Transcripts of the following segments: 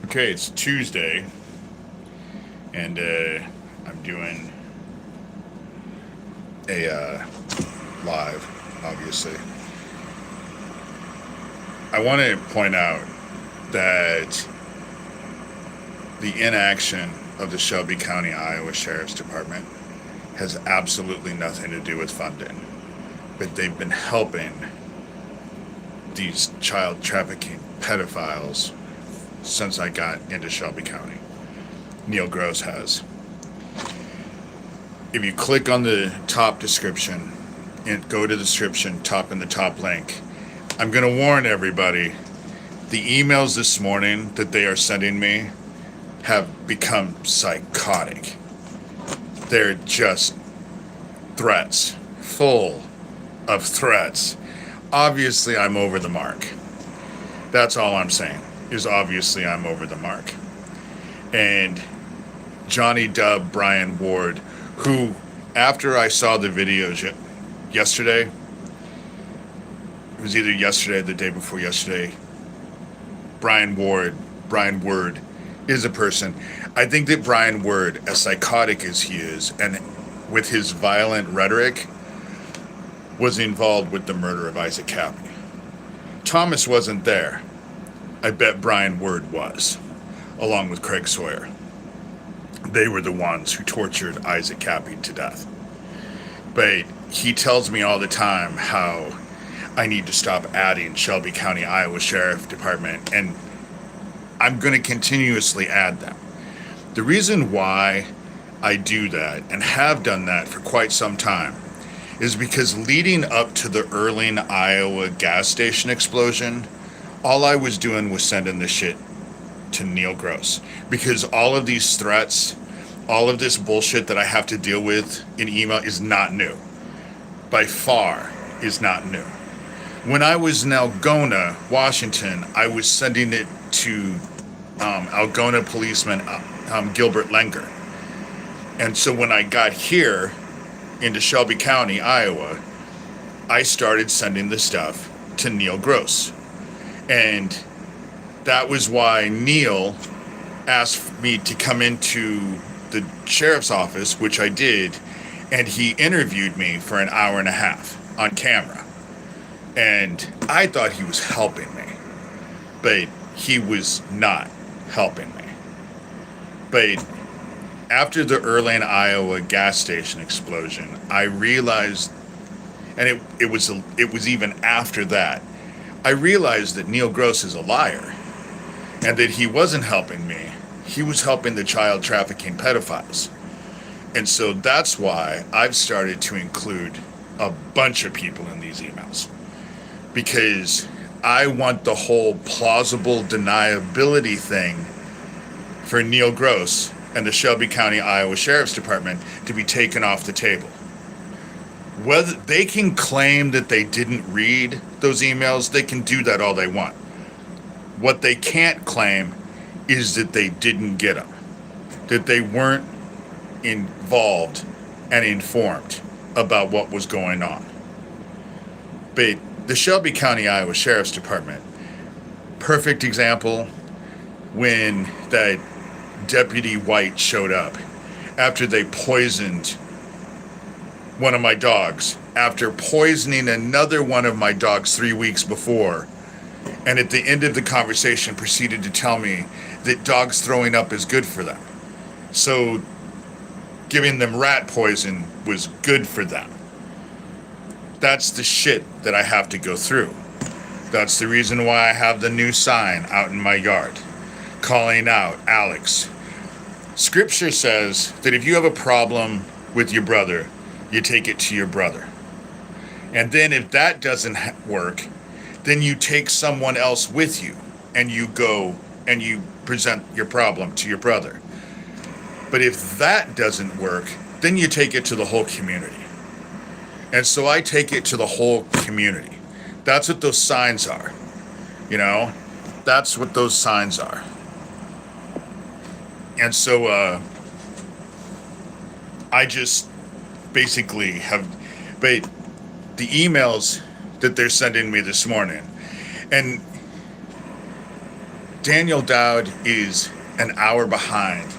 Okay, it's Tuesday, and I'm doing a live, obviously. I want to point out that the inaction of the Shelby County, Iowa Sheriff's Department has absolutely nothing to do with funding, but they've been helping these child trafficking pedophiles since I got into Shelby County. Neil Gross has. If you click on the top description and go to the description, top in the top link, I'm going to warn everybody the emails this morning that they are sending me have become psychotic. They're just threats, full of threats. Obviously, I'm over the mark. That's all I'm saying, is obviously I'm over the mark. And Johnny Dub, Brian Ward, who, after I saw the videos yesterday, it was either yesterday or the day before yesterday, Brian Ward is a person. I think that Brian Ward, as psychotic as he is, and with his violent rhetoric, was involved with the murder of Isaac Cappy. Thomas wasn't there. I bet Brian Ward was, along with Craig Sawyer. They were the ones who tortured Isaac Cappy to death. But he tells me all the time how I need to stop adding Shelby County, Iowa Sheriff Department, and I'm going to continuously add them. The reason why I do that, and have done that for quite some time, is because leading up to the Erling, Iowa gas station explosion, all I was doing was sending this shit to Neil Gross. Because all of these threats, all of this bullshit that I have to deal with in email is not new. By far is not new. When I was in Algona, Washington, I was sending it to Algona policeman Gilbert Lenger. And so when I got here into Shelby County, Iowa, I started sending the stuff to Neil Gross. And that was why Neil asked me to come into the sheriff's office, which I did, and he interviewed me for an hour and a half on camera. And I thought he was helping me, but he was not helping me. But after the Erling, Iowa gas station explosion, I realized, and it was even after that, I realized that Neil Gross is a liar, and that he wasn't helping me. He was helping the child trafficking pedophiles. And so that's why I've started to include a bunch of people in these emails. Because I want the whole plausible deniability thing for Neil Gross and the Shelby County, Iowa Sheriff's Department to be taken off the table. Whether they can claim that they didn't read those emails, they can do that all they want. What they can't claim is that they didn't get them, that they weren't involved and informed about what was going on. But the Shelby County, Iowa Sheriff's Department, perfect example, when that Deputy White showed up after they poisoned one of my dogs, after poisoning another one of my dogs 3 weeks before, and at the end of the conversation proceeded to tell me that dogs throwing up is good for them. So giving them rat poison was good for them. That's the shit that I have to go through. That's the reason why I have the new sign out in my yard, calling out Alex. Scripture says that if you have a problem with your brother, you take it to your brother. And then if that doesn't work, then you take someone else with you and you go and you present your problem to your brother. But if that doesn't work, then you take it to the whole community. And so I take it to the whole community. That's what those signs are. You know, that's what those signs are. And so I just basically have, but the emails that they're sending me this morning, and Daniel Dowd is an hour behind.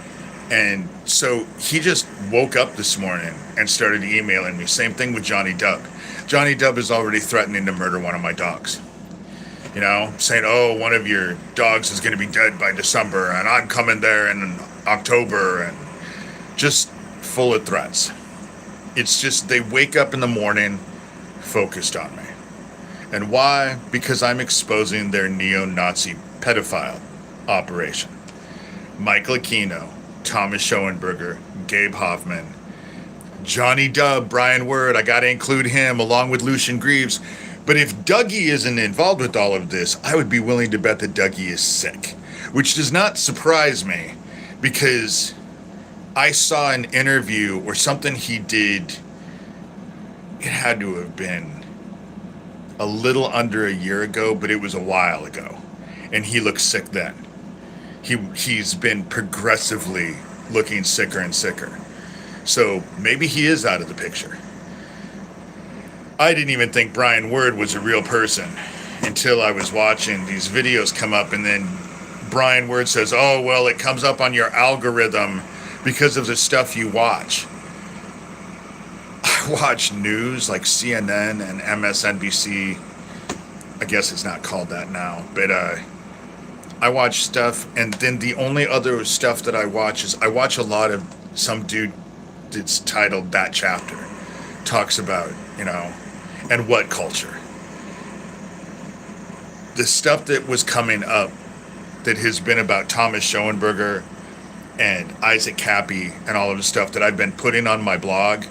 And so he just woke up this morning and started emailing me. Same thing with Johnny Depp. Johnny Depp is already threatening to murder one of my dogs. You know, saying, oh, one of your dogs is going to be dead by December, and I'm coming there in October, and just full of threats. It's just they wake up in the morning focused on me. And why? Because I'm exposing their neo-Nazi pedophile operation. Michael Aquino, Thomas Schoenberger, Gabe Hoffman, Johnny Depp, Brian Word, I gotta include him along with Lucian Greaves. But if Dougie isn't involved with all of this, I would be willing to bet that Dougie is sick. Which does not surprise me, because I saw an interview or something he did, it had to have been a little under a year ago, but it was a while ago. And he looked sick then. He's been progressively looking sicker and sicker. So maybe he is out of the picture. I didn't even think Brian Word was a real person until I was watching these videos come up, and then Brian Word says, oh, well, it comes up on your algorithm because of the stuff you watch. I watch news like CNN and MSNBC. I guess it's not called that now, but I watch stuff, and then the only other stuff that I watch is I watch a lot of some dude that's titled That Chapter, talks about, you know, and what culture. The stuff that was coming up that has been about Thomas Schoenberger and Isaac Cappy and all of the stuff that I've been putting on my blog,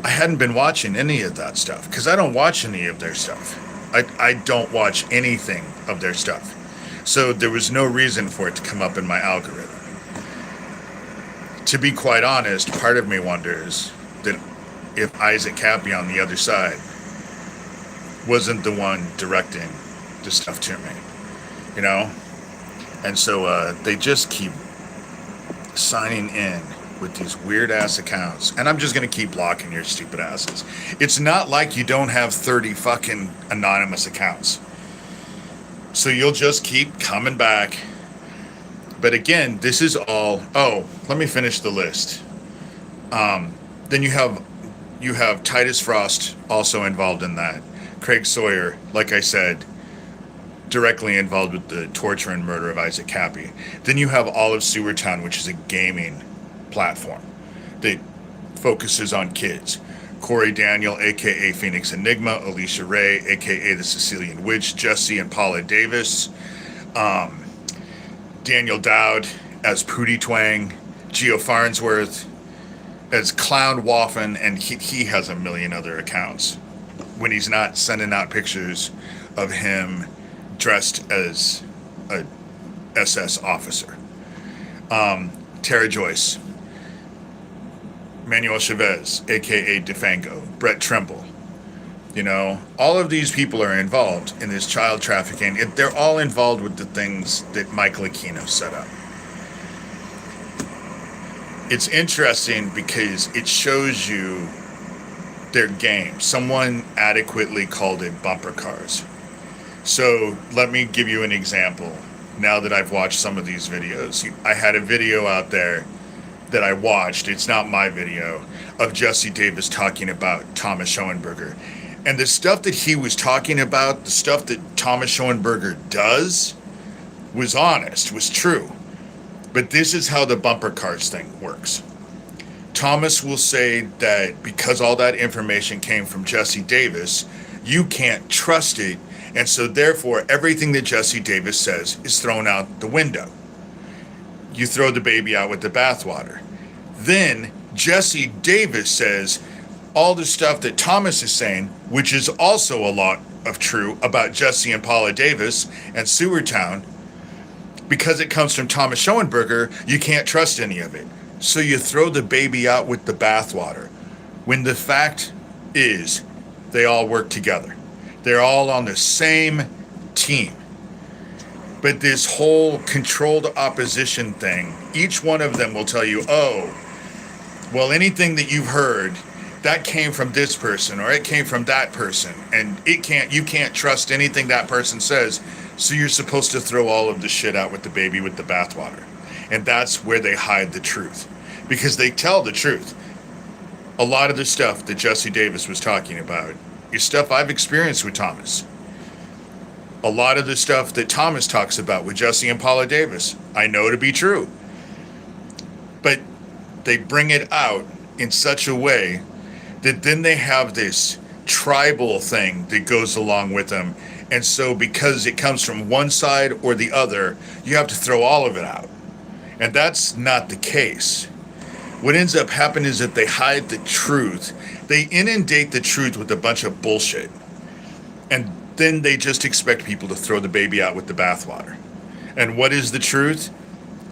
I hadn't been watching any of that stuff because I don't watch any of their stuff. I don't watch anything of their stuff. So there was no reason for it to come up in my algorithm. To be quite honest, part of me wonders that if Isaac Cappy on the other side wasn't the one directing the stuff to me, you know? And so they just keep signing in with these weird ass accounts, and I'm just gonna keep blocking your stupid asses. It's not like you don't have 30 fucking anonymous accounts. So you'll just keep coming back. But again, this is all, oh, let me finish the list. Then you have Titus Frost also involved in that. Craig Sawyer, like I said, directly involved with the torture and murder of Isaac Cappy. Then you have All of Sewertown, which is a gaming platform that focuses on kids. Corey Daniel, a.k.a. Phoenix Enigma, Alicia Ray, a.k.a. the Sicilian Witch, Jesse and Paula Davis, Daniel Dowd as Pootie Twang, Geo Farnsworth as Clown Waffen, and he has a million other accounts when he's not sending out pictures of him dressed as a SS officer. Tara Joyce, Manuel Chavez, a.k.a. DeFango, Brett Trimble. You know, all of these people are involved in this child trafficking. They're all involved with the things that Michael Aquino set up. It's interesting because it shows you their game. Someone adequately called it bumper cars. So let me give you an example. Now that I've watched some of these videos, I had a video out there that I watched, it's not my video, of Jesse Davis talking about Thomas Schoenberger. And the stuff that he was talking about, the stuff that Thomas Schoenberger does, was honest, was true. But this is how the bumper cars thing works. Thomas will say that because all that information came from Jesse Davis, you can't trust it, and so therefore everything that Jesse Davis says is thrown out the window. You throw the baby out with the bathwater. Then Jesse Davis says all the stuff that Thomas is saying, which is also a lot of true about Jesse and Paula Davis and Sewertown, because it comes from Thomas Schoenberger, you can't trust any of it. So you throw the baby out with the bathwater, when the fact is they all work together. They're all on the same team. But this whole controlled opposition thing, each one of them will tell you, oh, well, anything that you've heard, that came from this person or it came from that person, and you can't trust anything that person says So you're supposed to throw all of the shit out with the baby with the bathwater. And that's where they hide the truth. Because they tell the truth. A lot of the stuff that Jesse Davis was talking about is stuff I've experienced with Thomas. A lot of the stuff that Thomas talks about with Jesse and Paula Davis, I know to be true. But they bring it out in such a way that then they have this tribal thing that goes along with them. And so because it comes from one side or the other, you have to throw all of it out. And that's not the case. What ends up happening is that they hide the truth. They inundate the truth with a bunch of bullshit. And then they just expect people to throw the baby out with the bathwater. And what is the truth?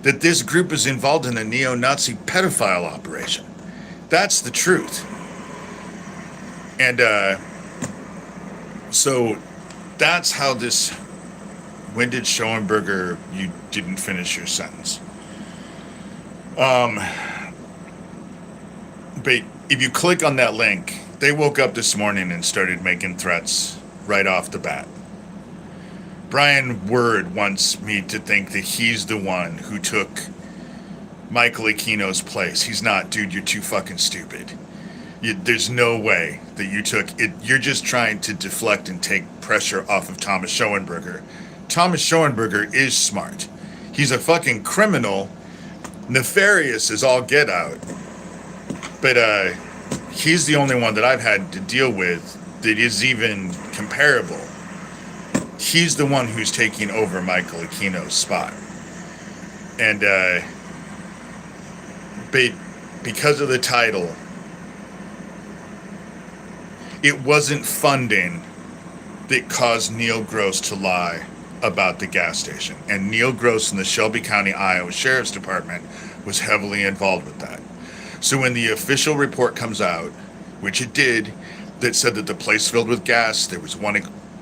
That this group is involved in a neo-Nazi pedophile operation. That's the truth. And so that's how this... When did Schoenberger... You didn't finish your sentence. But if you click on that link, they woke up this morning and started making threats right off the bat. Brian Word wants me to think that he's the one who took Michael Aquino's place. He's not, dude, you're too fucking stupid. There's no way that you took it. You're just trying to deflect and take pressure off of Thomas Schoenberger. Thomas Schoenberger is smart. He's a fucking criminal, nefarious as all get out. But he's the only one that I've had to deal with that is even comparable. He's the one who's taking over Michael Aquino's spot. And but because of the title, it wasn't funding that caused Neil Gross to lie about the gas station. And Neil Gross in the Shelby County, Iowa Sheriff's Department was heavily involved with that. So when the official report comes out, which it did, that said that the place filled with gas, there was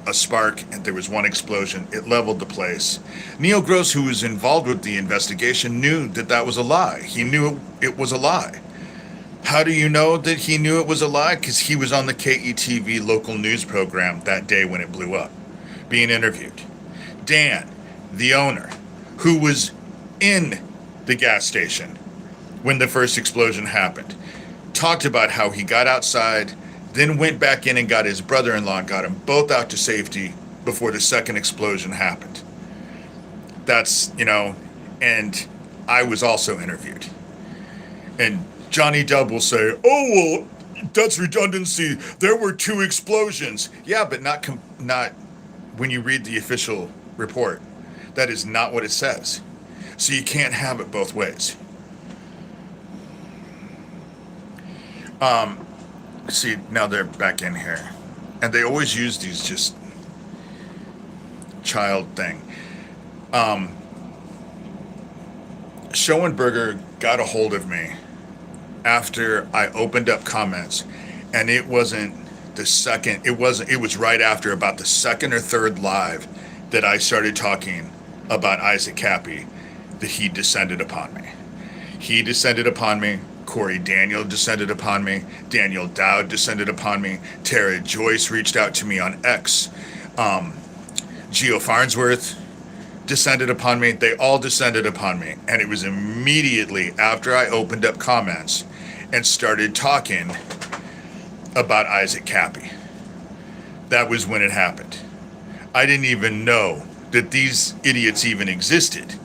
a spark, and there was one explosion, it leveled the place. Neil Gross, who was involved with the investigation, knew that that was a lie. He knew it was a lie. How do you know that he knew it was a lie? Because he was on the KETV local news program that day when it blew up, being interviewed. Dan, the owner, who was in the gas station when the first explosion happened, talked about how he got outside, then went back in and got his brother-in-law and got them both out to safety before the second explosion happened. That's, and I was also interviewed. And Johnny Depp will say, oh, well, that's redundancy. There were 2 explosions. Yeah, but not when you read the official report. That is not what it says. So you can't have it both ways. See, now they're back in here. And they always use these just child thing. Schoenberger got a hold of me after I opened up comments, and it wasn't the second, it was right after about the second or third live that I started talking about Isaac Cappy that he descended upon me. He descended upon me. Corey Daniel descended upon me. Daniel Dowd descended upon me. Tara Joyce reached out to me on X. Geo Farnsworth descended upon me. They all descended upon me. And it was immediately after I opened up comments and started talking about Isaac Cappy. That was when it happened. I didn't even know that these idiots even existed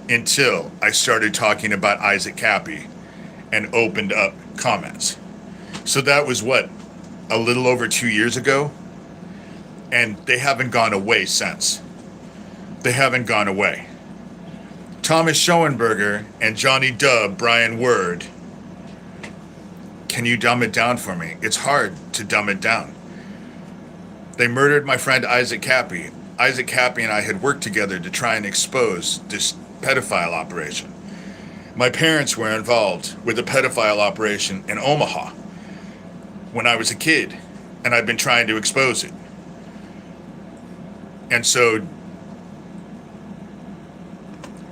until I started talking about Isaac Cappy and opened up comments. So that was a little over 2 years ago, and they haven't gone away since. They haven't gone away. Thomas Schoenberger and Johnny Depp, Brian Word, can you dumb it down for me? It's hard to dumb it down. They murdered my friend Isaac Cappy. Isaac Cappy and I had worked together to try and expose this pedophile operation. My parents were involved with a pedophile operation in Omaha when I was a kid, and I've been trying to expose it. And so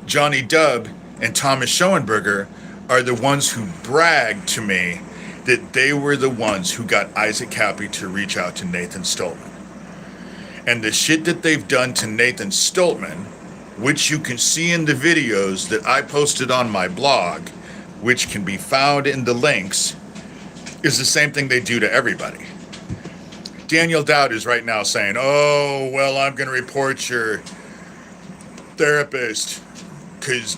Johnny Depp and Thomas Schoenberger are the ones who bragged to me that they were the ones who got Isaac Cappy to reach out to Nathan Stolman. And the shit that they've done to Nathan Stoltman, which you can see in the videos that I posted on my blog, which can be found in the links, is the same thing they do to everybody. Daniel Dowd is right now saying, oh, well, I'm going to report your therapist because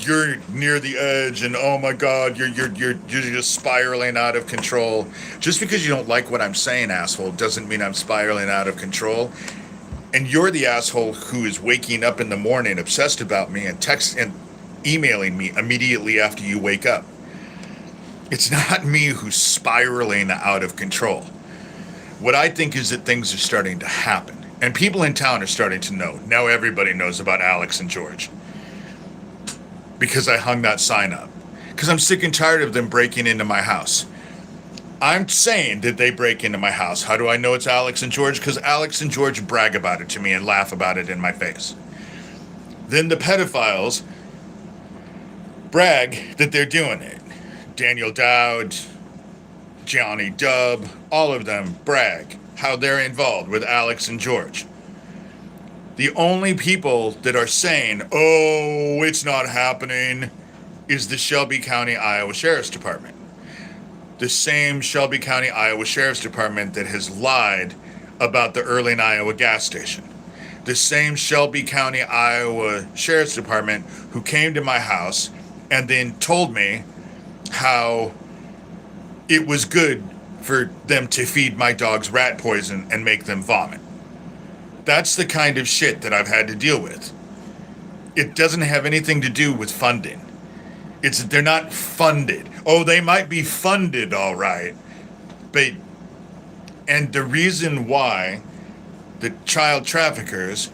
you're near the edge and oh my God, you're just spiraling out of control. Just because you don't like what I'm saying, asshole, doesn't mean I'm spiraling out of control. And you're the asshole who is waking up in the morning obsessed about me and emailing me immediately after you wake up. It's not me who's spiraling out of control. What I think is that things are starting to happen. And people in town are starting to know. Now everybody knows about Alex and George. Because I hung that sign up. Because I'm sick and tired of them breaking into my house. I'm saying that they break into my house. How do I know it's Alex and George? Because Alex and George brag about it to me and laugh about it in my face. Then the pedophiles brag that they're doing it. Daniel Dowd, Johnny Dubb, all of them brag how they're involved with Alex and George. The only people that are saying, oh, it's not happening, is the Shelby County, Iowa Sheriff's Department. The same Shelby County, Iowa Sheriff's Department that has lied about the Earling, Iowa gas station. The same Shelby County, Iowa Sheriff's Department who came to my house and then told me how it was good for them to feed my dogs rat poison and make them vomit. That's the kind of shit that I've had to deal with. It doesn't have anything to do with funding. It's that they're not funded. Oh, they might be funded all right, but, and the reason why the child traffickers,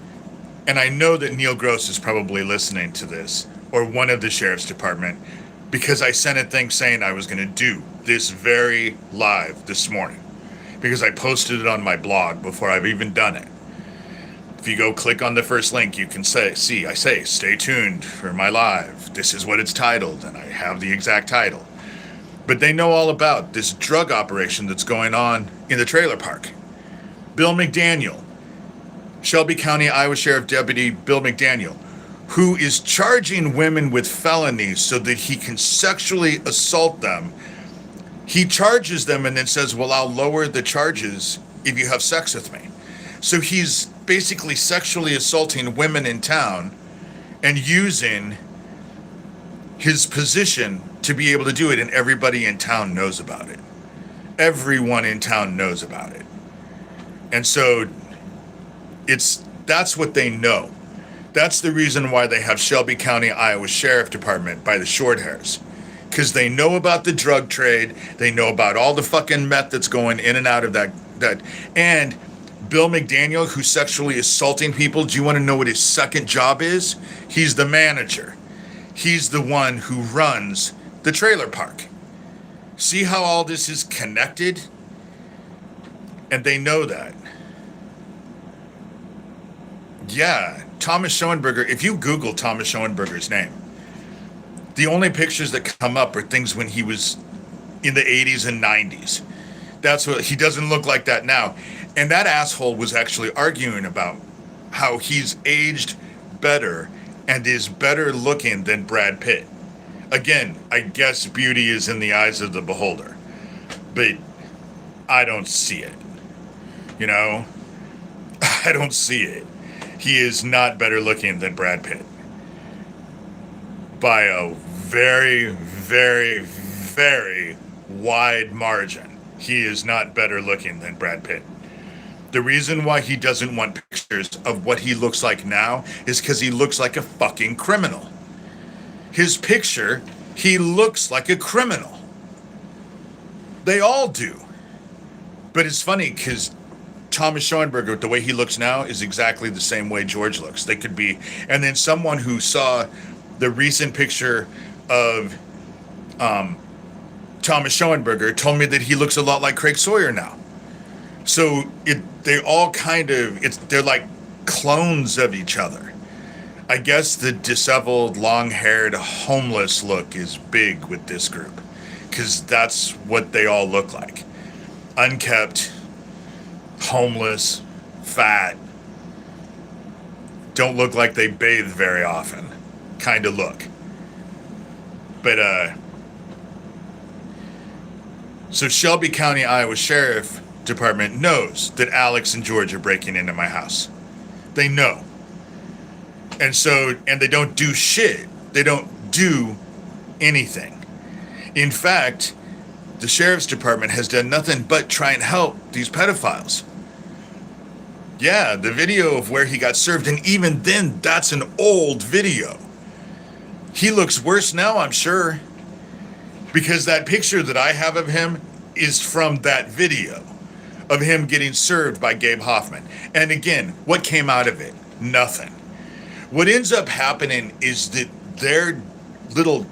and I know that Neil Gross is probably listening to this, or one of the sheriff's department, because I sent a thing saying I was going to do this very live this morning, because I posted it on my blog before I've even done it. If you go click on the first link, you can say, stay tuned for my live. This is what it's titled, and I have the exact title. But they know all about this drug operation that's going on in the trailer park. Bill McDaniel, Shelby County, Iowa Sheriff Deputy Bill McDaniel, who is charging women with felonies so that he can sexually assault them. He charges them and then says, well, I'll lower the charges if you have sex with me. So he's basically sexually assaulting women in town and using his position to be able to do it, and everybody in town knows about it. Everyone in town knows about it. And so that's what they know. That's the reason why they have Shelby County, Iowa Sheriff Department by the short hairs. Because they know about the drug trade. They know about all the fucking meth that's going in and out of that. And Bill McDaniel, who's sexually assaulting people, do you want to know what his second job is? He's the manager. He's the one who runs the trailer park. See how all this is connected? And they know that. Yeah, Thomas Schoenberger, if you Google Thomas Schoenberger's name, the only pictures that come up are things when he was in the 80s and 90s. That's what, he doesn't look like that now. And that asshole was actually arguing about how he's aged better and is better looking than Brad Pitt. Again, I guess beauty is in the eyes of the beholder. But I don't see it. You know? I don't see it. He is not better looking than Brad Pitt. By a very, very, very wide margin. He is not better looking than Brad Pitt. The reason why he doesn't want pictures of what he looks like now is because he looks like a fucking criminal. His picture, he looks like a criminal. They all do. But it's funny because Thomas Schoenberger, the way he looks now, is exactly the same way George looks. They could be. And then someone who saw the recent picture of Thomas Schoenberger told me that he looks a lot like Craig Sawyer now. So they all they're like clones of each other. I guess the disheveled, long-haired, homeless look is big with this group because that's what they all look like. Unkept, homeless, fat, don't look like they bathe very often kind of look. But, so Shelby County, Iowa Sheriff Department knows that Alex and George are breaking into my house. They know. And they don't do shit. They don't do anything. In fact, the Sheriff's Department has done nothing but try and help these pedophiles. Yeah, the video of where he got served, and even then, that's an old video. He looks worse now, I'm sure, because that picture that I have of him is from that video of him getting served by Gabe Hoffman. And again, what came out of it? Nothing. What ends up happening is that their little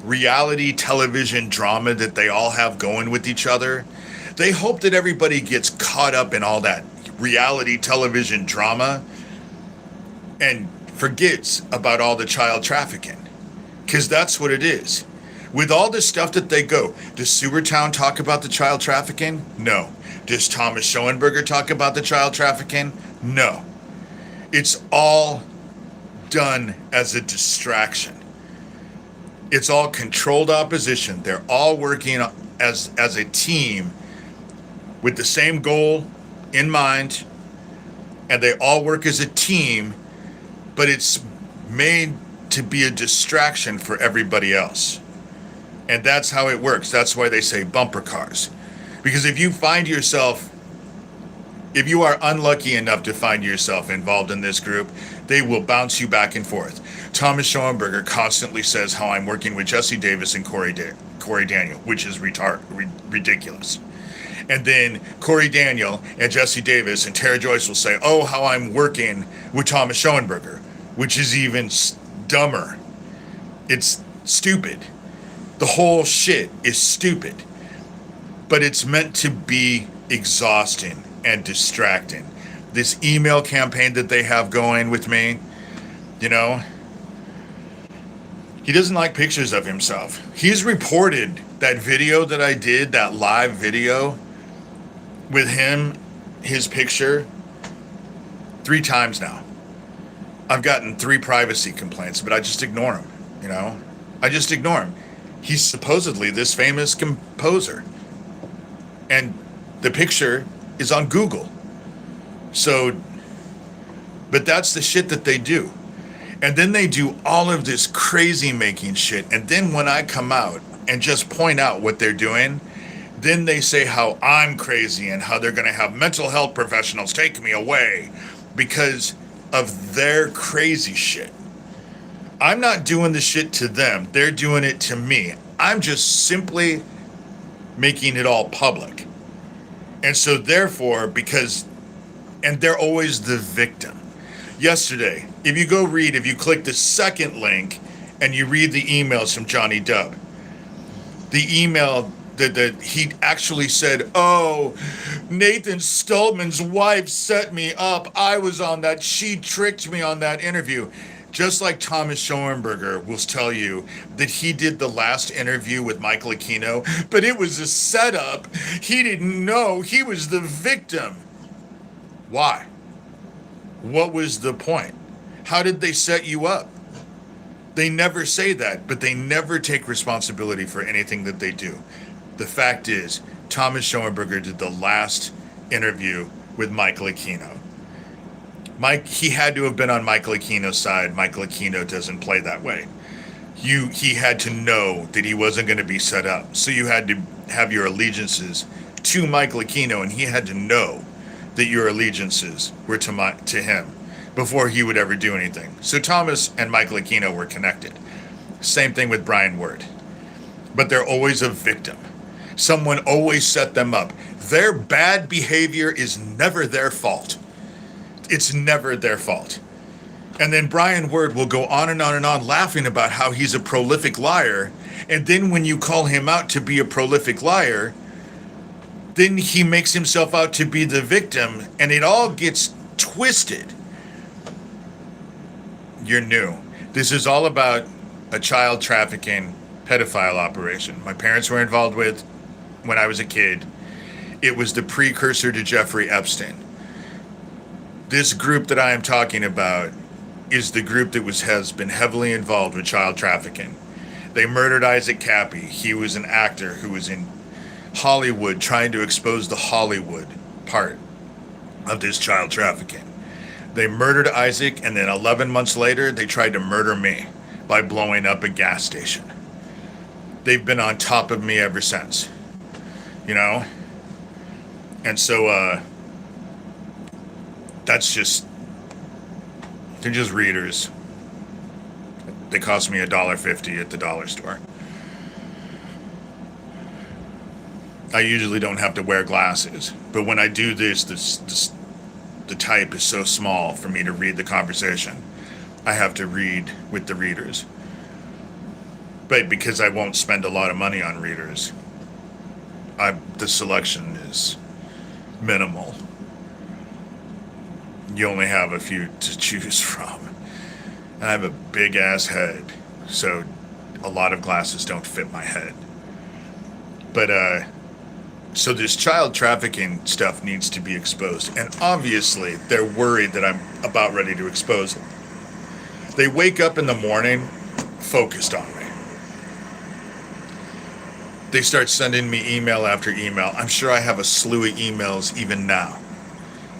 reality television drama that they all have going with each other, they hope that everybody gets caught up in all that reality television drama and forgets about all the child trafficking. Because that's what it is. With all the stuff that they go, does Sewertown talk about the child trafficking? No. Does Thomas Schoenberger talk about the child trafficking? No. It's all done as a distraction. It's all controlled opposition. They're all working as a team with the same goal in mind, and they all work as a team, but it's made to be a distraction for everybody else. And that's how it works. That's why they say bumper cars. Because if you are unlucky enough to find yourself involved in this group, they will bounce you back and forth. Thomas Schoenberger constantly says how I'm working with Jesse Davis and Corey Daniel, which is ridiculous. And then Corey Daniel and Jesse Davis and Tara Joyce will say, oh, how I'm working with Thomas Schoenberger, which is even dumber. It's stupid. The whole shit is stupid. But it's meant to be exhausting and distracting. This email campaign that they have going with me, you know, he doesn't like pictures of himself. He's reported that video that I did, that live video with him, his picture, 3 times now. I've gotten 3 privacy complaints, but I just ignore him, you know? I just ignore him. He's supposedly this famous composer. And the picture is on Google. So, but that's the shit that they do. And then they do all of this crazy making shit. And then when I come out and just point out what they're doing, then they say how I'm crazy and how they're going to have mental health professionals take me away because of their crazy shit. I'm not doing the shit to them. They're doing it to me. I'm just simply making it all public. And so therefore, and they're always the victim. Yesterday, if you click the second link and you read the emails from Johnny Depp, the email that he actually said, oh, Nathan Stoltman's wife set me up. I was on that. She tricked me on that interview. Just like Thomas Schoenberger will tell you that he did the last interview with Michael Aquino, but it was a setup. He didn't know. He was the victim. Why? What was the point? How did they set you up? They never say that, but they never take responsibility for anything that they do. The fact is, Thomas Schoenberger did the last interview with Michael Aquino. He had to have been on Michael Aquino's side. Michael Aquino doesn't play that way. He had to know that he wasn't going to be set up. So you had to have your allegiances to Michael Aquino, and he had to know that your allegiances were to him before he would ever do anything. So Thomas and Michael Aquino were connected. Same thing with Brian Ward. But they're always a victim. Someone always set them up. Their bad behavior is never their fault. It's never their fault. And then Brian Ward will go on and on and on laughing about how he's a prolific liar. And then when you call him out to be a prolific liar, then he makes himself out to be the victim, and it all gets twisted. You're new. This is all about a child trafficking pedophile operation my parents were involved with when I was a kid. It was the precursor to Jeffrey Epstein. This group that I am talking about is the group that has been heavily involved with child trafficking. They murdered Isaac Cappy. He was an actor who was in Hollywood trying to expose the Hollywood part of this child trafficking. They murdered Isaac, and then 11 months later, they tried to murder me by blowing up a gas station. They've been on top of me ever since, you know? And so, they're just readers. They cost me $1.50 at the dollar store. I usually don't have to wear glasses, but when I do this, the type is so small for me to read the conversation. I have to read with the readers. But because I won't spend a lot of money on readers, the selection is minimal. You only have a few to choose from. And I have a big ass head, so a lot of glasses don't fit my head. But, so this child trafficking stuff needs to be exposed. And obviously, they're worried that I'm about ready to expose them. They wake up in the morning focused on me. They start sending me email after email. I'm sure I have a slew of emails even now,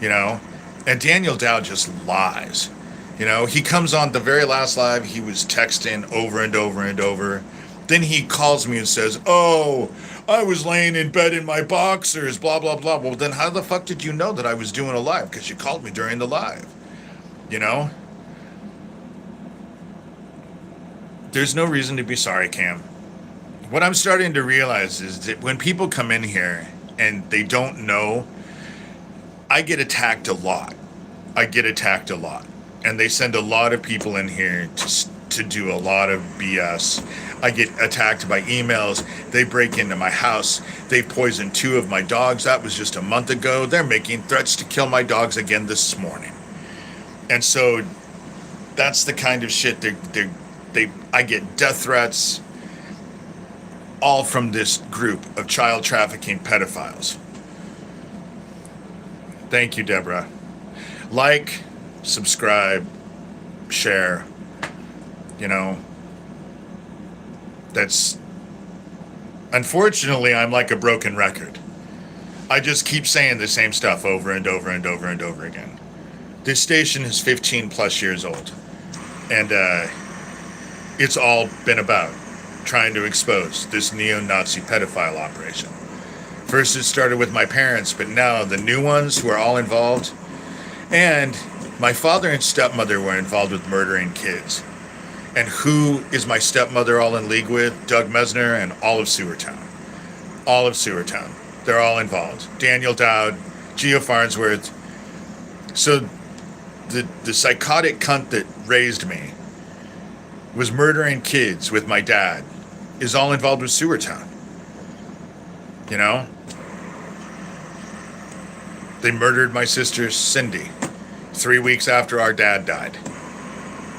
you know? And Daniel Dowd just lies. You know, he comes on the very last live, he was texting over and over and over. Then he calls me and says, "Oh, I was laying in bed in my boxers, blah, blah, blah." Well, then how the fuck did you know that I was doing a live? Because you called me during the live, you know? There's no reason to be sorry, Cam. What I'm starting to realize is that when people come in here and they don't know, I get attacked a lot. And they send a lot of people in here to do a lot of BS. I get attacked by emails. They break into my house. They poisoned 2 of my dogs. That was just a month ago. They're making threats to kill my dogs again this morning. And so that's the kind of shit I get death threats, all from this group of child trafficking pedophiles. Thank you, Deborah. Like, subscribe, share, you know. That's, unfortunately, I'm like a broken record. I just keep saying the same stuff over and over and over and over again. This station is 15 plus years old, and it's all been about trying to expose this neo-Nazi pedophile operation. First it started with my parents, but now the new ones who are all involved, and my father and stepmother were involved with murdering kids. And who is my stepmother all in league with? Doug Mesner and all of Sewertown. All of Sewertown. They're all involved. Daniel Dowd, Gio Farnsworth. So the psychotic cunt that raised me was murdering kids with my dad, is all involved with Sewertown. You know? They murdered my sister Cindy 3 weeks after our dad died.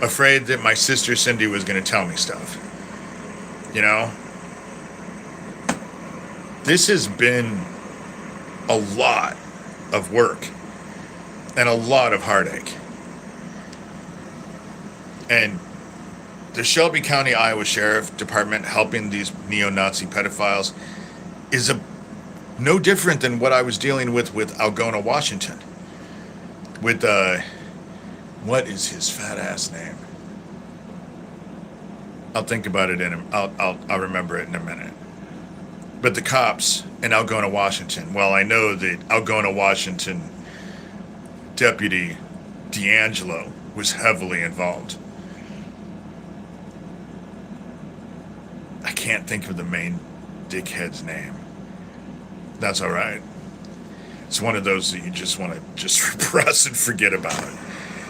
Afraid that my sister Cindy was going to tell me stuff. You know? This has been a lot of work and a lot of heartache. And the Shelby County, Iowa Sheriff Department helping these neo-Nazi pedophiles is no different than what I was dealing with Algona, Washington. With, what is his fat ass name? I'll think about it I'll remember it in a minute. But the cops in Algona, Washington, well, I know that Algona, Washington Deputy D'Angelo was heavily involved. I can't think of the main dickhead's name. That's all right. It's one of those that you just want to just repress and forget about.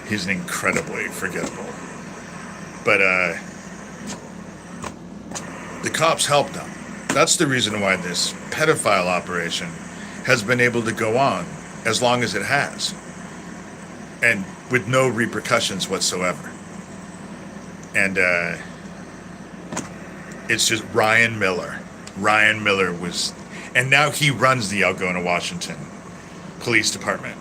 He's incredibly forgettable. But the cops helped them. That's the reason why this pedophile operation has been able to go on as long as it has. And with no repercussions whatsoever. And it's just Ryan Miller. Ryan Miller was, and now he runs the Algona, Washington Police Department.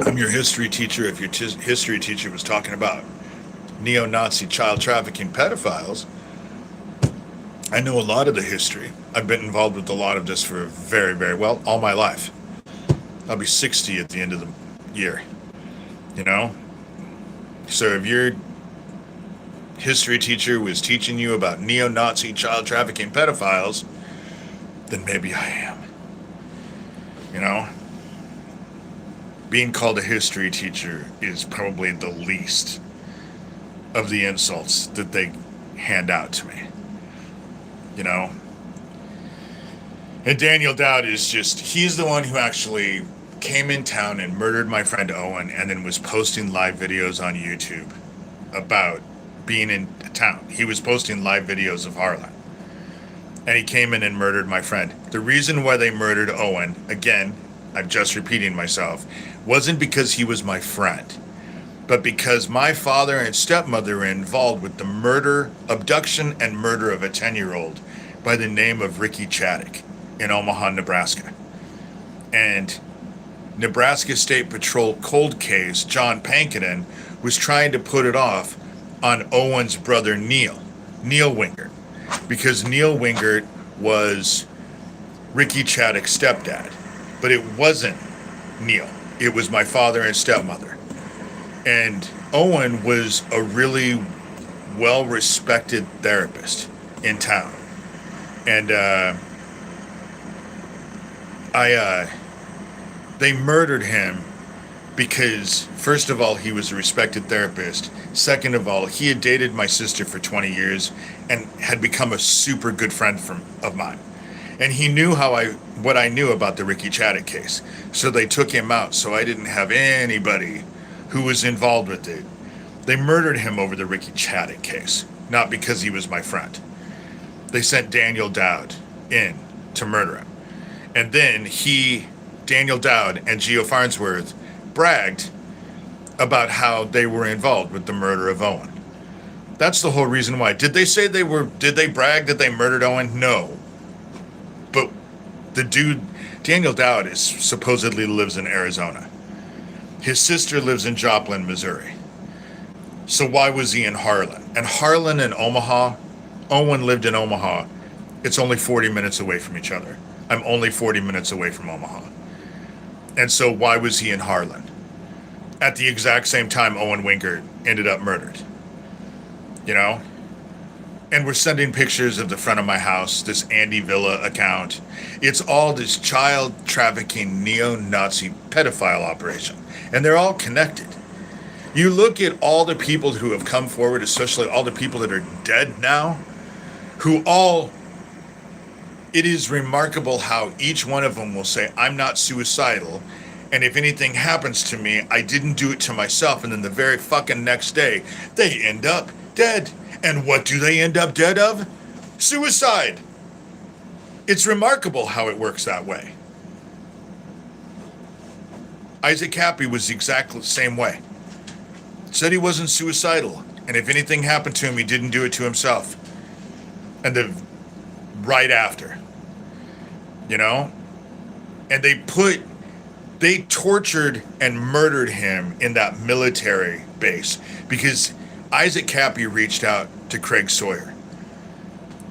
I'm your history teacher. If your history teacher was talking about neo-Nazi child trafficking pedophiles, I know a lot of the history. I've been involved with a lot of this for very, very well all my life. I'll be 60 at the end of the year, you know? So if your history teacher was teaching you about neo-Nazi child trafficking pedophiles, then maybe I am. You know? Being called a history teacher is probably the least of the insults that they hand out to me. You know? And Daniel Dowd is he's the one who actually came in town and murdered my friend Owen and then was posting live videos on YouTube about being in town. He was posting live videos of Harlan. And he came in and murdered my friend. The reason why they murdered Owen, again, I'm just repeating myself, wasn't because he was my friend, but because my father and stepmother were involved with the murder, abduction, and murder of a 10-year-old by the name of Ricky Chaddick in Omaha, Nebraska. And Nebraska State Patrol cold case, John Pankinen, was trying to put it off on Owen's brother Neil Wingert, because Neil Wingert was Ricky Chaddick's stepdad. But it wasn't Neil. It was my father and stepmother. And Owen was a really well-respected therapist in town. And they murdered him because, first of all, he was a respected therapist. Second of all, he had dated my sister for 20 years and had become a super good friend of mine. And he knew what I knew about the Ricky Chaddick case. So they took him out, so I didn't have anybody who was involved with it. They murdered him over the Ricky Chaddick case, not because he was my friend. They sent Daniel Dowd in to murder him. And then Daniel Dowd and Geo Farnsworth bragged about how they were involved with the murder of Owen. That's the whole reason why. Did they brag that they murdered Owen? No. But the dude, Daniel Dowd, supposedly lives in Arizona. His sister lives in Joplin, Missouri. So why was he in Harlan? And Harlan and Omaha, Owen lived in Omaha. It's only 40 minutes away from each other. I'm only 40 minutes away from Omaha. And so why was he in Harlan? At the exact same time Owen Wingert ended up murdered. You know? And we're sending pictures of the front of my house, this Andy Villa account. It's all this child trafficking neo-Nazi pedophile operation. And they're all connected. You look at all the people who have come forward, especially all the people that are dead now, it is remarkable how each one of them will say, I'm not suicidal, and if anything happens to me, I didn't do it to myself, and then the very fucking next day, they end up dead. And what do they end up dead of? Suicide. It's remarkable how it works that way. Isaac Cappy was the exact same way. Said he wasn't suicidal, and if anything happened to him, he didn't do it to himself. And right after, you know? And they tortured and murdered him in that military base because Isaac Cappy reached out to Craig Sawyer.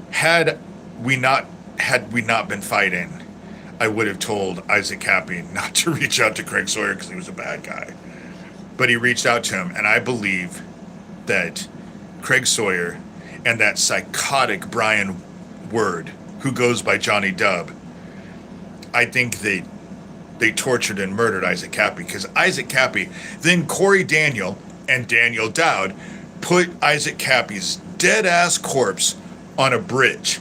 Had we not been fighting, I would have told Isaac Cappy not to reach out to Craig Sawyer because he was a bad guy. But he reached out to him, and I believe that Craig Sawyer and that psychotic Brian Word, who goes by Johnny Dub, I think they tortured and murdered Isaac Cappy because Isaac Cappy, then Corey Daniel and Daniel Dowd put Isaac Cappy's dead-ass corpse on a bridge.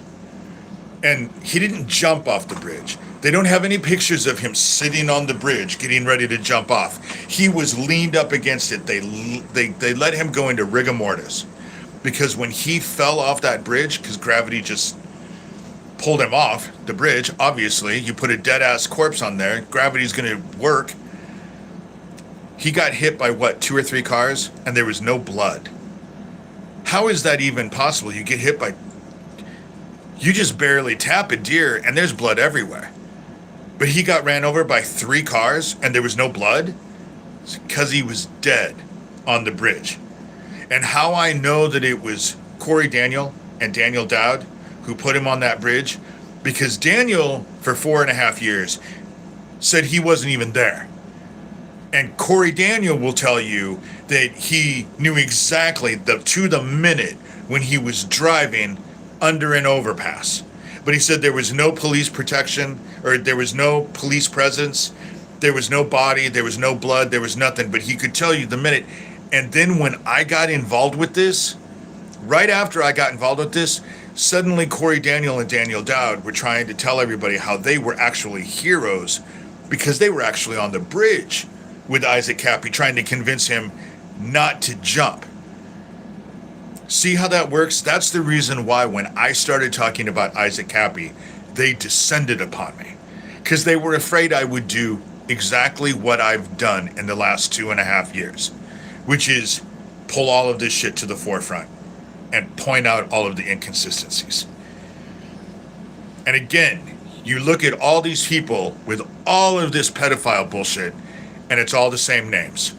And he didn't jump off the bridge. They don't have any pictures of him sitting on the bridge getting ready to jump off. He was leaned up against it. They let him go into rigor mortis because when he fell off that bridge, because gravity just pulled him off the bridge, obviously, you put a dead-ass corpse on there, gravity's going to work. He got hit by, 2 or 3 cars, and there was no blood. How is that even possible? You get hit by... You just barely tap a deer, and there's blood everywhere. But he got ran over by 3 cars, and there was no blood? because he was dead on the bridge. And how I know that it was Corey Daniel and Daniel Dowd who put him on that bridge, because Daniel, for 4.5 years, said he wasn't even there. And Corey Daniel will tell you that he knew exactly to the minute when he was driving under an overpass. But he said there was no police protection, or there was no police presence, there was no body, there was no blood, there was nothing. But he could tell you the minute. And then when I got involved with this, right after I got involved with this, suddenly Corey Daniel and Daniel Dowd were trying to tell everybody how they were actually heroes because they were actually on the bridge with Isaac Cappy, trying to convince him not to jump. See how that works? That's the reason why when I started talking about Isaac Cappy, they descended upon me, because they were afraid I would do exactly what I've done in the last 2.5 years, which is pull all of this shit to the forefront and point out all of the inconsistencies. And again, you look at all these people with all of this pedophile bullshit, and it's all the same names.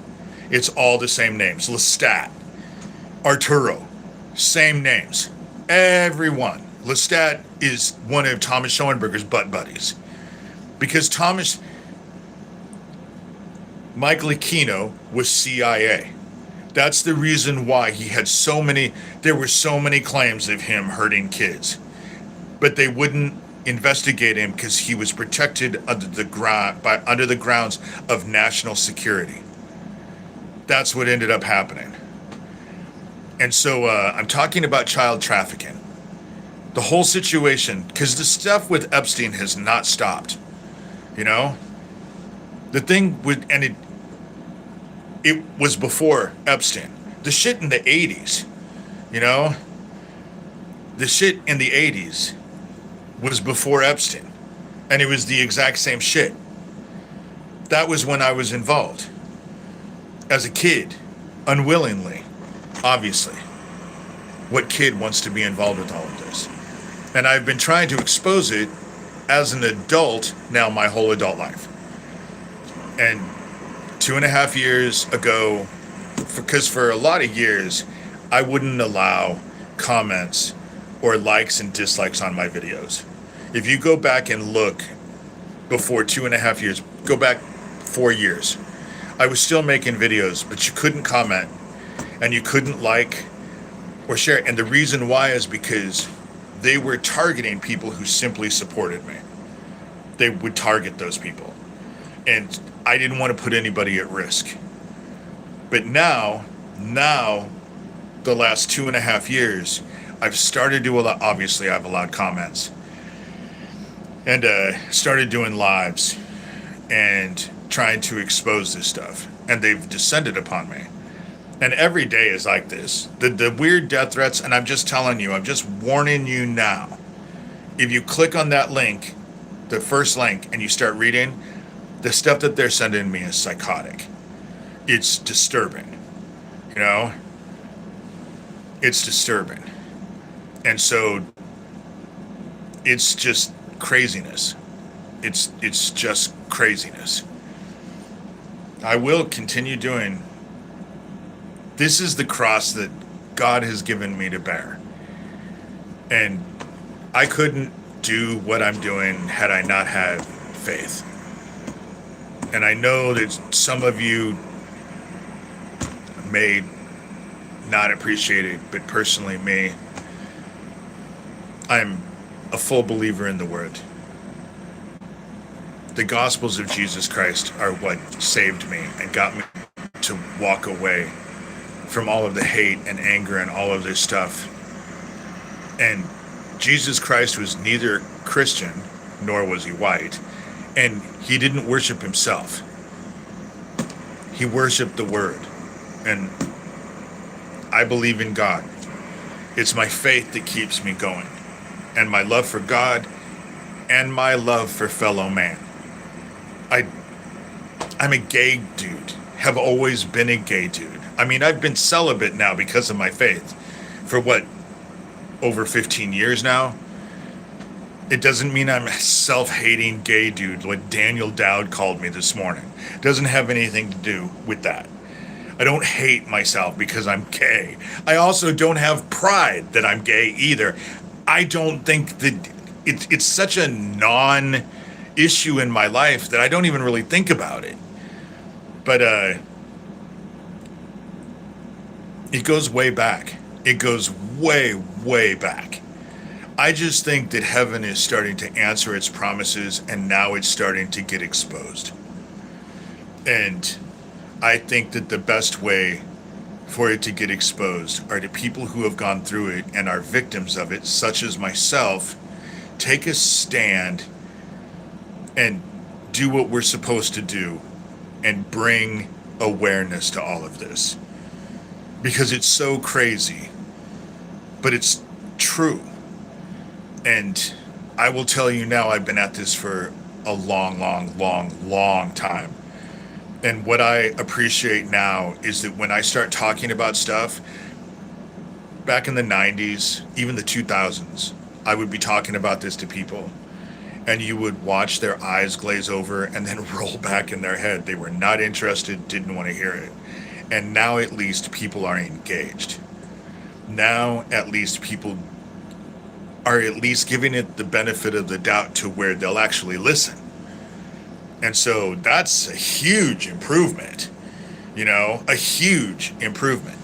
It's all the same names. Lestat, Arturo, same names. Everyone. Lestat is one of Thomas Schoenberger's butt buddies. Because Michael Aquino was CIA. That's the reason why he had there were so many claims of him hurting kids. But they wouldn't investigate him because he was protected under the grounds of national security. That's what ended up happening. And so I'm talking about child trafficking. The whole situation, because the stuff with Epstein has not stopped. You know? The thing with, and it was before Epstein. The shit in the 80s, you know? The shit in the 80s was before Epstein. And it was the exact same shit. That was when I was involved. As a kid, unwillingly, obviously. What kid wants to be involved with all of this? And I've been trying to expose it as an adult now my whole adult life. And 2.5 years ago, because for a lot of years, I wouldn't allow comments or likes and dislikes on my videos. If you go back and look before 2.5 years, go back 4 years, I was still making videos, but you couldn't comment and you couldn't like or share. And the reason why is because they were targeting people who simply supported me. They would target those people. And I didn't want to put anybody at risk. But now, the last 2.5 years, I've started to allow, obviously I've allowed comments, and started doing lives and trying to expose this stuff. And they've descended upon me. And every day is like this. The weird death threats, and I'm just telling you, I'm just warning you now. If you click on that link, the first link, and you start reading, the stuff that they're sending me is psychotic. It's disturbing. You know? It's disturbing. And so it's just craziness. It's just craziness. I will continue doing. This is the cross that God has given me to bear. And I couldn't do what I'm doing had I not had faith. And I know that some of you may not appreciate it, but personally me, I'm a full believer in the word. The Gospels of Jesus Christ are what saved me and got me to walk away from all of the hate and anger and all of this stuff. And Jesus Christ was neither Christian, nor was he white, and he didn't worship himself. He worshiped the Word. And I believe in God. It's my faith that keeps me going, and my love for God and my love for fellow man. I'm a gay dude, have always been a gay dude. I mean, I've been celibate now because of my faith for over 15 years now. It doesn't mean I'm a self-hating gay dude like Daniel Dowd called me this morning. It doesn't have anything to do with that. I don't hate myself because I'm gay. I also don't have pride that I'm gay either. I don't think that it's such a non-issue in my life that I don't even really think about it. But it goes way back. It goes way, way back. I just think that heaven is starting to answer its promises, and now it's starting to get exposed. And I think that the best way for it to get exposed are the people who have gone through it and are victims of it, such as myself, take a stand and do what we're supposed to do and bring awareness to all of this. Because it's so crazy, but it's true. And I will tell you now, I've been at this for a long, long, long, long time. And what I appreciate now is that when I start talking about stuff, back in the 90s, even the 2000s, I would be talking about this to people. And you would watch their eyes glaze over and then roll back in their head. They were not interested, didn't want to hear it. And now at least people are engaged. Now at least people are at least giving it the benefit of the doubt to where they'll actually listen. And so that's a huge improvement, a huge improvement.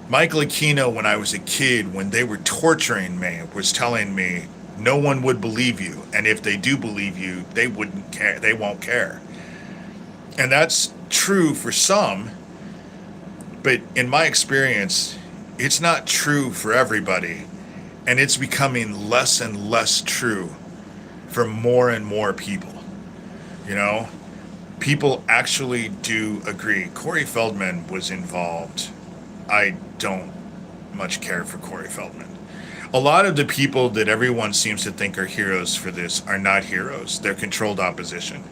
Michael Aquino, when I was a kid, when they were torturing me, was telling me no one would believe you. And if they do believe you, they wouldn't care. They won't care. And that's true for some. But in my experience, it's not true for everybody. And it's becoming less and less true for more and more people. People actually do agree. Corey Feldman was involved. I don't much care for Corey Feldman. A lot of the people that everyone seems to think are heroes for this are not heroes. They're controlled opposition.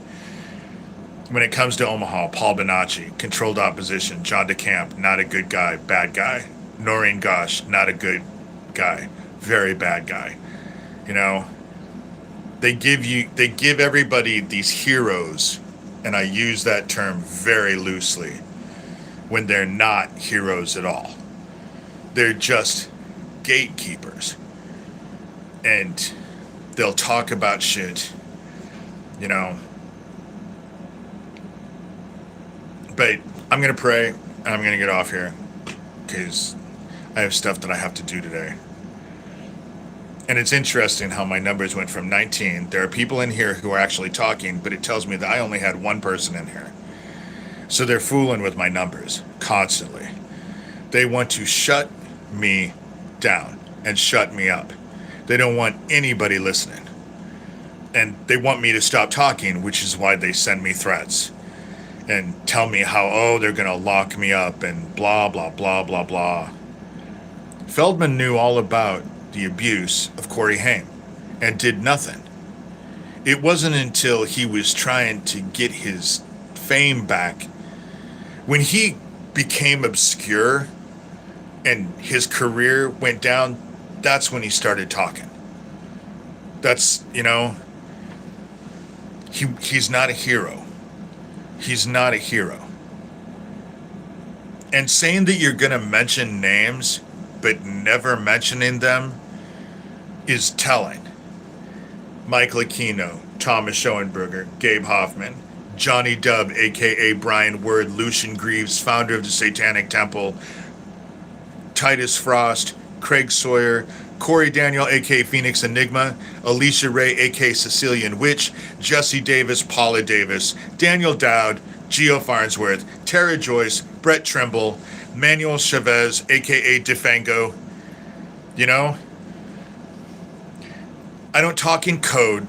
When it comes to Omaha, Paul Bonacci, controlled opposition. John DeCamp, not a good guy, bad guy. Noreen Gosh, not a good guy, very bad guy. They give everybody these heroes, and I use that term very loosely, when they're not heroes at all. They're just gatekeepers. And they'll talk about shit, But I'm going to pray, and I'm going to get off here, because I have stuff that I have to do today. And it's interesting how my numbers went from 19. There are people in here who are actually talking, but it tells me that I only had one person in here. So they're fooling with my numbers constantly. They want to shut me down and shut me up. They don't want anybody listening. And they want me to stop talking, which is why they send me threats and tell me how, they're going to lock me up and blah, blah, blah, blah, blah. Feldman knew all about the abuse of Corey Haim and did nothing. It wasn't until he was trying to get his fame back, when he became obscure and his career went down, that's when he started talking. That's, he's not a hero. He's not a hero. And saying that you're going to mention names but never mentioning them is telling. Michael Aquino, Thomas Schoenberger, Gabe Hoffman, Johnny Dubb, a.k.a. Brian Word, Lucian Greaves, founder of the Satanic Temple, Titus Frost, Craig Sawyer, Corey Daniel, a.k.a. Phoenix Enigma, Alicia Ray, a.k.a. Sicilian Witch, Jesse Davis, Paula Davis, Daniel Dowd, Geo Farnsworth, Tara Joyce, Brett Trimble, Manuel Chavez, a.k.a. Defango. I don't talk in code.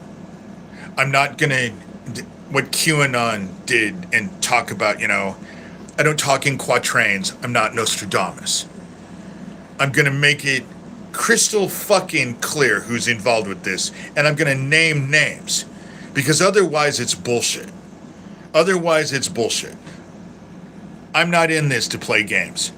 I'm not going to, what QAnon did and talk about, I don't talk in quatrains. I'm not Nostradamus. I'm going to make it crystal fucking clear who's involved with this, and I'm going to name names, because otherwise it's bullshit. Otherwise it's bullshit. I'm not in this to play games,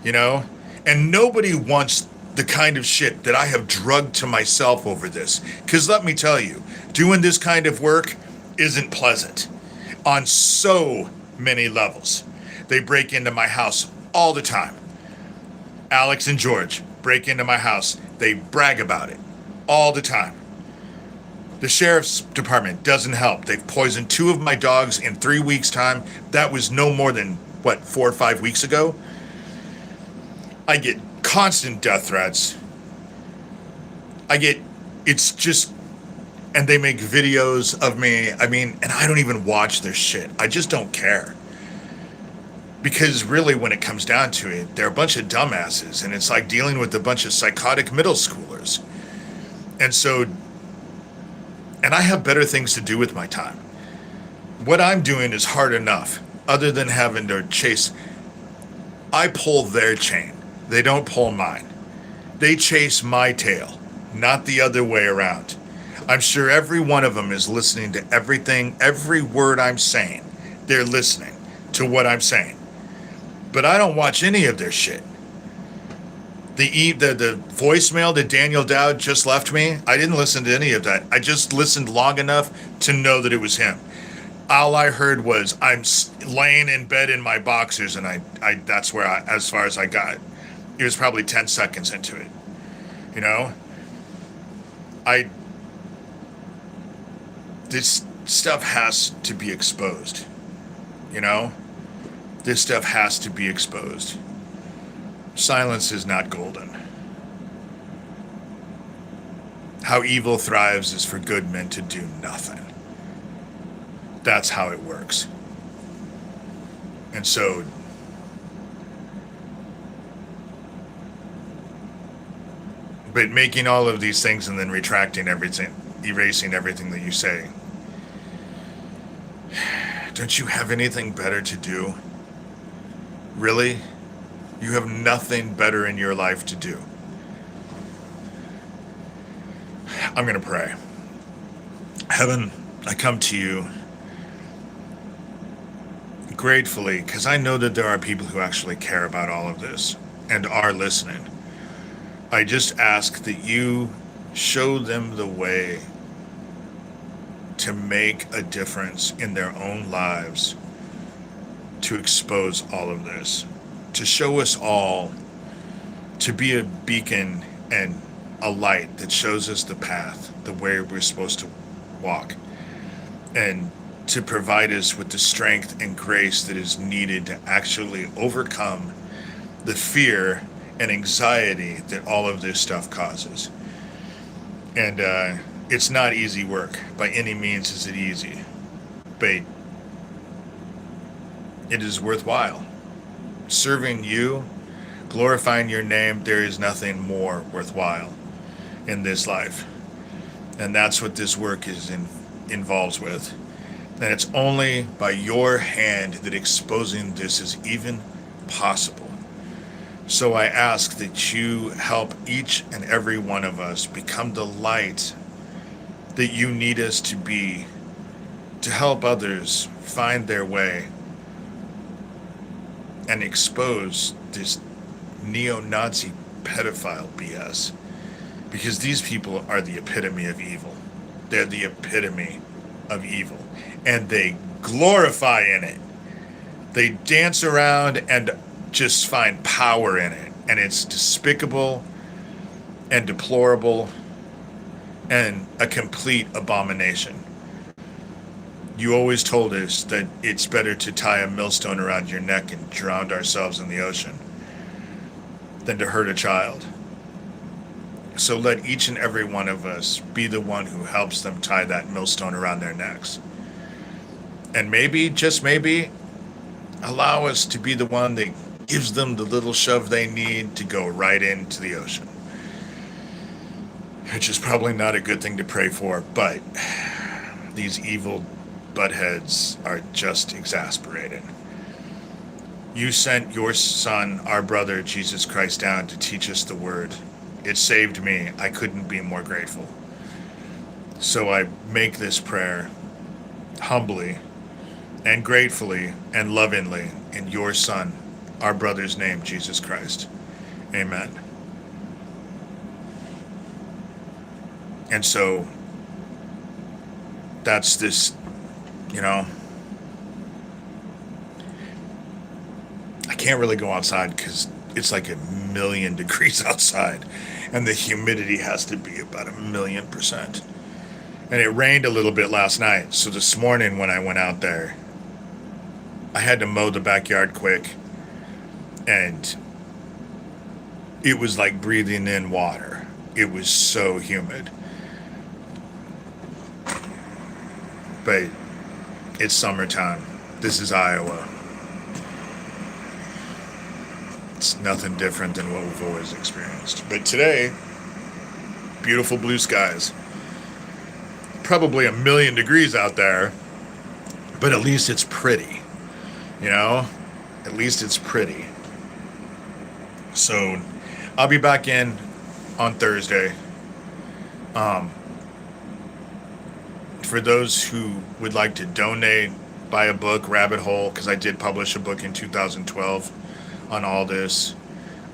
and nobody wants the kind of shit that I have drugged to myself over this. Because let me tell you, doing this kind of work isn't pleasant on so many levels. They break into my house all the time. Alex and George break into my house. They brag about it all the time. The sheriff's department doesn't help. They've poisoned 2 of my dogs in 3 weeks' time. That was no more than, 4 or 5 weeks ago? I get constant death threats. It's just, and they make videos of me. I mean, and I don't even watch their shit. I just don't care. Because really, when it comes down to it, they're a bunch of dumbasses, and it's like dealing with a bunch of psychotic middle schoolers. And so, and I have better things to do with my time. What I'm doing is hard enough, other than having to chase. I pull their chain. They don't pull mine. They chase my tail, not the other way around. I'm sure every one of them is listening to everything, every word I'm saying. They're listening to what I'm saying. But I don't watch any of their shit. The voicemail that Daniel Dowd just left me, I didn't listen to any of that. I just listened long enough to know that it was him. All I heard was, I'm laying in bed in my boxers, and I that's where as far as I got. It was probably 10 seconds into it. You know? This stuff has to be exposed. You know? This stuff has to be exposed. Silence is not golden. How evil thrives is for good men to do nothing. That's how it works. And so, but making all of these things and then retracting everything, erasing everything that you say, don't you have anything better to do? Really? You have nothing better in your life to do. I'm going to pray. Heaven, I come to you gratefully, because I know that there are people who actually care about all of this and are listening. I just ask that you show them the way to make a difference in their own lives, to expose all of this, to show us all, to be a beacon and a light that shows us the path, the way we're supposed to walk, and to provide us with the strength and grace that is needed to actually overcome the fear and anxiety that all of this stuff causes. And it's not easy work. By any means is it easy. But it is worthwhile. Serving you, glorifying your name, there is nothing more worthwhile in this life. And that's what this work involves with. And it's only by your hand that exposing this is even possible. So I ask that you help each and every one of us become the light that you need us to be, to help others find their way and expose this neo-Nazi pedophile BS. Because these people are the epitome of evil. They're the epitome of evil. And they glorify in it. They dance around and just find power in it. And it's despicable and deplorable and a complete abomination. You always told us that it's better to tie a millstone around your neck and drown ourselves in the ocean than to hurt a child. So let each and every one of us be the one who helps them tie that millstone around their necks. And maybe, just maybe, allow us to be the one that gives them the little shove they need to go right into the ocean. Which is probably not a good thing to pray for, but these evil buttheads are just exasperated. You sent your son, our brother, Jesus Christ, down to teach us the word. It saved me. I couldn't be more grateful. So I make this prayer humbly and gratefully and lovingly in your son, our brother's name, Jesus Christ. Amen. And so that's this, you know, I can't really go outside because it's like 1,000,000 degrees outside, and the humidity has to be about 1,000,000%. And it rained a little bit last night, so this morning when I went out there, I had to mow the backyard quick, and it was like breathing in water. It was so humid. But it's summertime. This is Iowa. It's nothing different than what we've always experienced. But today, beautiful blue skies. Probably 1,000,000 degrees out there, but at least it's pretty. You know? At least it's pretty. So, I'll be back in on Thursday. For those who would like to donate, buy a book, Rabbit Hole, because I did publish a book in 2012 on all this.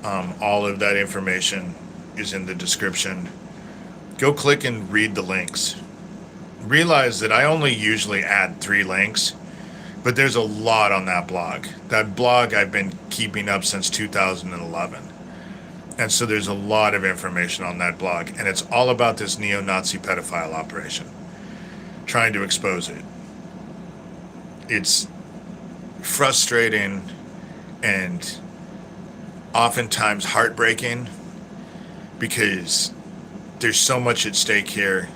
All of that information is in the description. Go click and read the links. Realize that I only usually add 3 links, but there's a lot on that blog. That blog I've been keeping up since 2011. And so there's a lot of information on that blog, and it's all about this neo-Nazi pedophile operation, trying to expose it. It's frustrating and oftentimes heartbreaking because there's so much at stake here.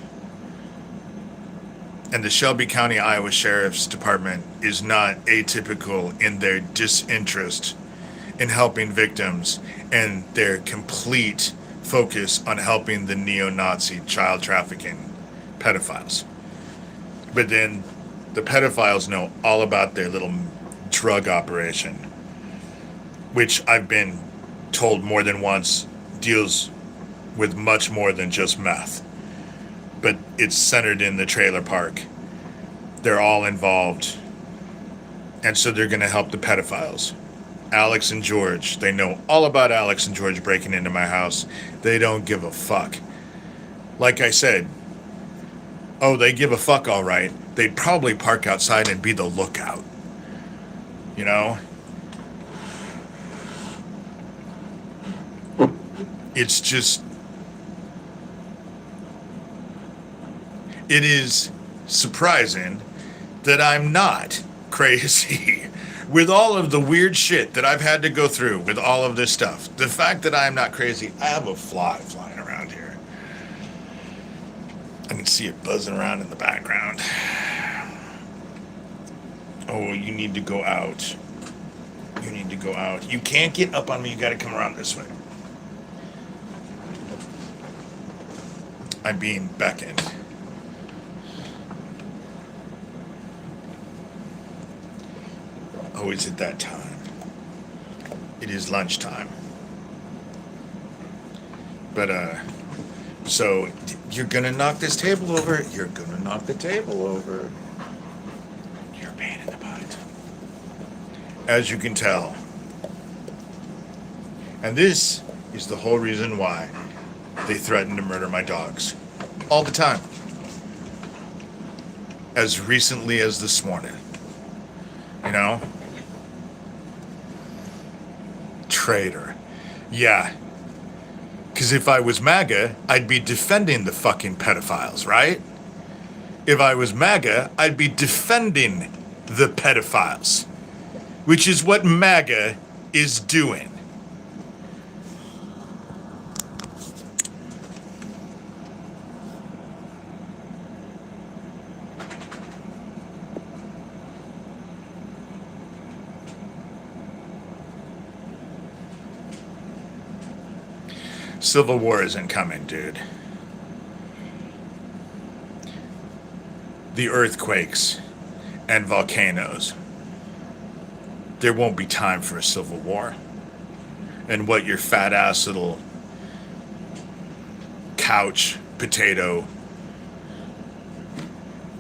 And the Shelby County, Iowa Sheriff's Department is not atypical in their disinterest in helping victims and their complete focus on helping the neo-Nazi child trafficking pedophiles. But then the pedophiles know all about their little drug operation, which I've been told more than once deals with much more than just meth. But it's centered in the trailer park. They're all involved. And so they're going to help the pedophiles. Alex and George, they know all about Alex and George breaking into my house. They don't give a fuck. Like I said, oh, they give a fuck all right. They'd probably park outside and be the lookout. You know? It's just... It is surprising that I'm not crazy with all of the weird shit that I've had to go through with all of this stuff. The fact that I'm not crazy, I have a fly flying around here. I can see it buzzing around in the background. Oh, you need to go out. You need to go out. You can't get up on me. You got to come around this way. I'm being beckoned. Oh, it's at that time. It is lunchtime. But, so, you're gonna knock this table over. You're gonna knock the table over. You're a pain in the butt. As you can tell. And this is the whole reason why they threaten to murder my dogs. All the time. As recently as this morning. You know? Traitor. Yeah. Because if I was MAGA, I'd be defending the fucking pedophiles, right? If I was MAGA, I'd be defending the pedophiles. Which is what MAGA is doing. Civil war isn't coming, dude. The earthquakes and volcanoes. There won't be time for a civil war. And what your fat ass little couch potato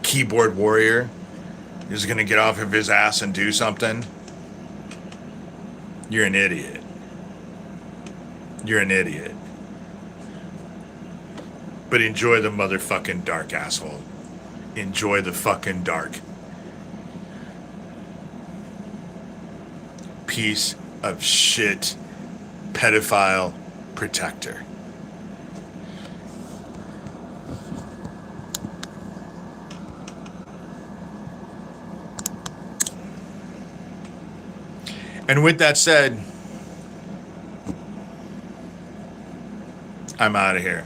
keyboard warrior is going to get off of his ass and do something? You're an idiot. You're an idiot. But enjoy the motherfucking dark, asshole. Enjoy the fucking dark. Piece of shit pedophile protector. And with that said, I'm out of here.